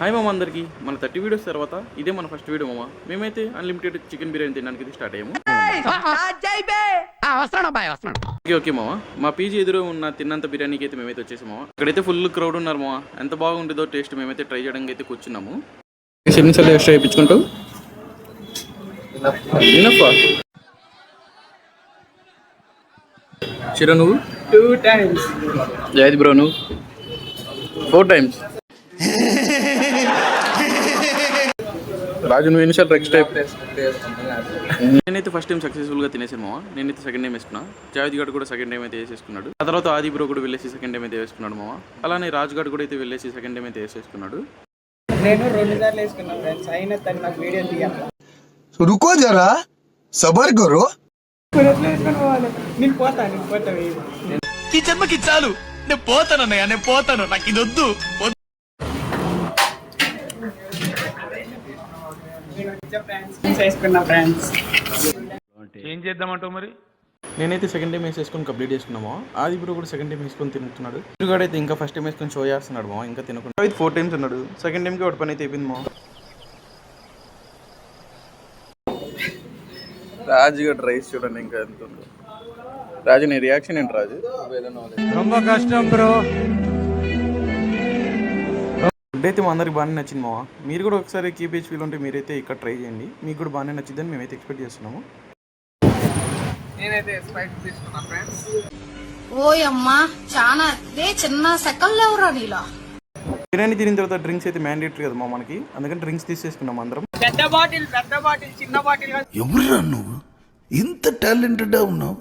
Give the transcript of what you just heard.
Hi మామ అందరికి మన 30 వీడియోస్ తర్వాత ఇదే మన ఫస్ట్ వీడియో మామ. మేమైతే అన్లిమిటెడ్ చికెన్ బిర్యానీ తినడానికి స్టార్ట్ అయ్యాము. ఓకే మామ, మా పీజీ ఎదురు ఉన్న తిన్నంత బిర్యానీకి అయితే మేమైతే వచ్చేసాము. ఇక్కడైతే ఫుల్ క్రౌడ్ ఉన్నారు మామ. ఎంత బాగుంటుందో టేస్ట్ మేమైతే ట్రై చేయడానికి అయితే కూర్చున్నాము. ఎన్నిసార్లు ఎక్స్ట్రా వేయించుకుంటావు? చిరా నువ్వు 2 times. జయద్ బ్రో నువ్వు 4 times. రాజు నువ్వు ఎన్నిసార్లు ఎక్స్ట్రా? నేనైతే ఫస్ట్ టైం సక్సెస్ఫుల్గా తినేసాను మామ. నేనైతే సెకండ్ టైం వేసుకున్నా. జావేద్ గడ్ కూడా సెకండ్ టైం అయితే వేసేసుకున్నాడు. ఆ తర్వాత ఆది బ్రో కూడా వెళ్ళేసి సెకండ్ టైం అయితే వేసుకున్నాడు మామ. అలానే రాజు గడ్ కూడా అయితే వెళ్ళేసి సెకండ్ టైం అయితే వేసేసుకున్నాడు. నేను 2 సార్లు వేసుకున్నా ఫ్రెండ్స్. అయినా తను నాకు వీడియో తీయాలి. रुको जरा सबर करो. నేను పోతా ఈ జన్మకి చాలు, నేను పోతానన్నయ్య, నేను పోతాను, నాకు ఇది వద్దు. వేసుకున్నా ఫ్రెండ్స్. ఏం చేద్దామంటావు మరి? నేనైతే సెకండ్ టైం వేసేసుకొని కంప్లీట్ చేసుకున్నామా. ఆది బ్రో కూడా సెకండ్ టైం వేసుకొని తింటున్నాడు. అయితే ఇంకా ఫస్ట్ టైం వేసుకొని షో చేస్తున్నాడు మా. ఇంకా తినకుండా అయితే 4 times ఉన్నాడు. సెకండ్ టైంకి ఒకటి పని అయితే అయిపోయింది మా. రాజు గడ్ రైస్ చూడండి ఇంకా ఎంత ఉందో. రాజు నీ రియాక్షన్ ఏంటి రాజు? ரொம்ப కష్టం బ్రో. ఫుడ్ అయితే మా అందరికి బాగానే నచ్చింది మామ. మీరు కూడా ఒకసారి కీపేజ్ ఫీల్ ఉంటే మీరైతే ఇక్కడ ట్రై చేయండి. మీకు కూడా బాగానే నచ్చిందని మేమైతే ఎక్స్పెక్ట్ చేస్తున్నాము. నేనైతే స్ప్రైట్ తీసుకున్నా ఫ్రెండ్స్. ఓయమ్మా చాలా చిన్న సెకండ్ లేవురా నీలా. బిర్యానీ తినిన తర్వాత డ్రింక్స్ అయితే మ్యాండేటరీ కదా మా మనకి. అందుకని డ్రింక్స్ తీసేసుకున్నాం అందరం. పెద్ద బాటిల్ చిన్న బాటిల్. ఎవరురా నువ్వు ఇంత టాలెంటెడ్ ఉన్నావు?